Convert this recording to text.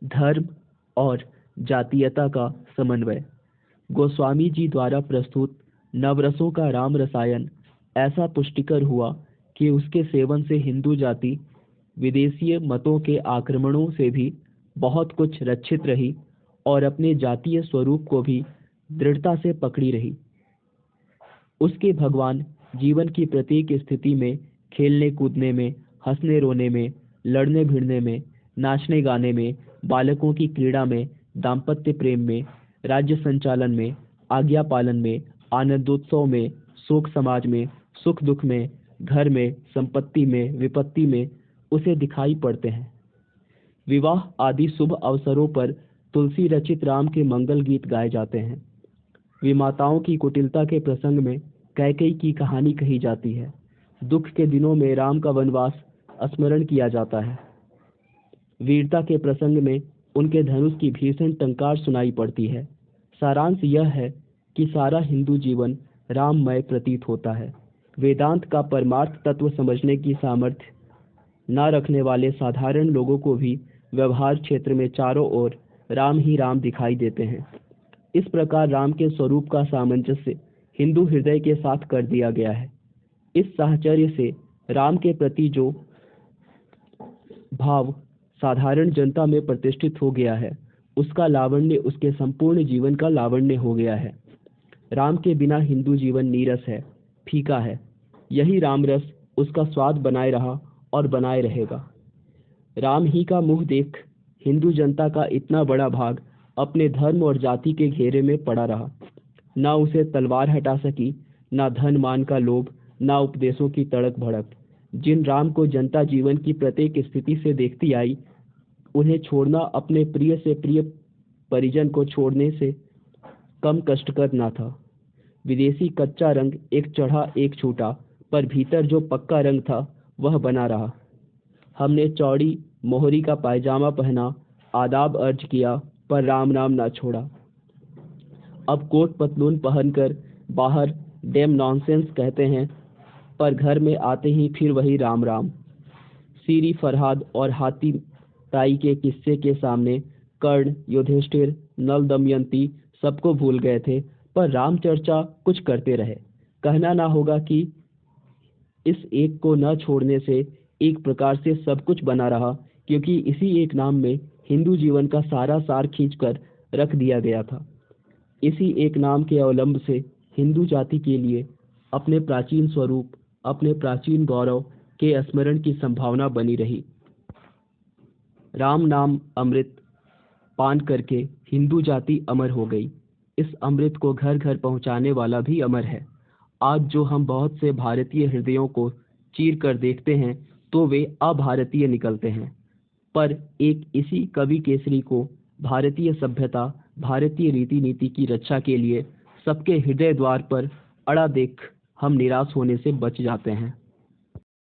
धर्म और जातीयता का समन्वय। गोस्वामी जी द्वारा प्रस्तुत नवरसों का राम रसायन ऐसा पुष्टिकर हुआ कि उसके सेवन से हिंदू जाति विदेशीय मतों के आक्रमणों से भी बहुत कुछ रक्षित रही और अपने जातीय स्वरूप को भी दृढ़ता से पकड़ी रही। उसके भगवान जीवन की प्रत्येक स्थिति में, खेलने कूदने में, हंसने रोने में, लड़ने भिड़ने में, नाचने गाने में, बालकों की क्रीड़ा में, दाम्पत्य प्रेम में, राज्य संचालन में, आज्ञा पालन में, आनंदोत्सव में, शोक समाज में, सुख दुख में, घर में, संपत्ति में, विपत्ति में उसे दिखाई पड़ते हैं। विवाह आदि शुभ अवसरों पर तुलसी रचित राम के मंगल गीत गाए जाते हैं। विमाताओं की कुटिलता के प्रसंग में कैकेयी की कहानी कही जाती है। दुख के दिनों में राम का वनवास स्मरण किया जाता है। वीरता के प्रसंग में उनके धनुष की भीषण टंकार सुनाई पड़ती है। सारांश यह है कि सारा हिंदू जीवन राममय प्रतीत होता है। वेदांत का परमार्थ तत्व समझने की सामर्थ्य न रखने वाले साधारण लोगों को भी व्यवहार क्षेत्र में चारों ओर राम ही राम दिखाई देते हैं। इस प्रकार राम के स्वरूप का सामंजस्य हिंदू हृदय के साथ कर दिया गया है। इस साहचर्य से राम के प्रति जो भाव साधारण जनता में प्रतिष्ठित हो गया है, उसका लावण्य उसके संपूर्ण जीवन का लावण्य हो गया है। राम के बिना हिंदू जीवन नीरस है, फीका है। यही राम रस उसका स्वाद बनाए रहा और बनाए रहेगा। राम ही का मुख देख हिंदू जनता का इतना बड़ा भाग अपने धर्म और जाति के घेरे में पड़ा रहा। ना उसे तलवार हटा सकी, ना धन मान का लोभ, ना उपदेशों की तड़क भड़क। जिन राम को जनता जीवन की प्रत्येक स्थिति से देखती आई, उन्हें छोड़ना अपने प्रिय से प्रिय परिजन को छोड़ने से कम कष्टकर ना था। विदेशी कच्चा रंग एक चढ़ा एक छूटा, पर भीतर जो पक्का रंग था वह बना रहा। हमने चौड़ी मोहरी का पायजामा पहना, आदाब अर्ज किया, पर राम नाम ना छोड़ा। अब कोट पतलून पहनकर बाहर डैम नॉनसेंस कहते हैं, पर घर में आते ही फिर वही राम राम। सीरी फरहाद और हाथी ताई के किस्से के सामने कर्ण, युधिष्ठिर, नल, दमयंती सबको भूल गए थे, पर राम चर्चा कुछ करते रहे। कहना ना होगा कि इस एक को न छोड़ने से एक प्रकार से सब कुछ बना रहा, क्योंकि इसी एक नाम में हिंदू जीवन का सारा सार खींचकर रख दिया गया था। इसी एक नाम के अवलंब से हिंदू जाति के लिए अपने प्राचीन स्वरूप, अपने प्राचीन गौरव के स्मरण की संभावना बनी रही। राम नाम अमृत पान करके हिंदू जाति अमर हो गई। इस अमृत को घर घर पहुंचाने वाला भी अमर है। आज जो हम बहुत से भारतीय हृदयों को चीर कर देखते हैं, तो वे अभारतीय निकलते हैं, पर एक इसी कवि केसरी को भारतीय सभ्यता, भारतीय रीति नीति की रक्षा के लिए सबके हृदय द्वार पर अड़ा देख हम निराश होने से बच जाते हैं।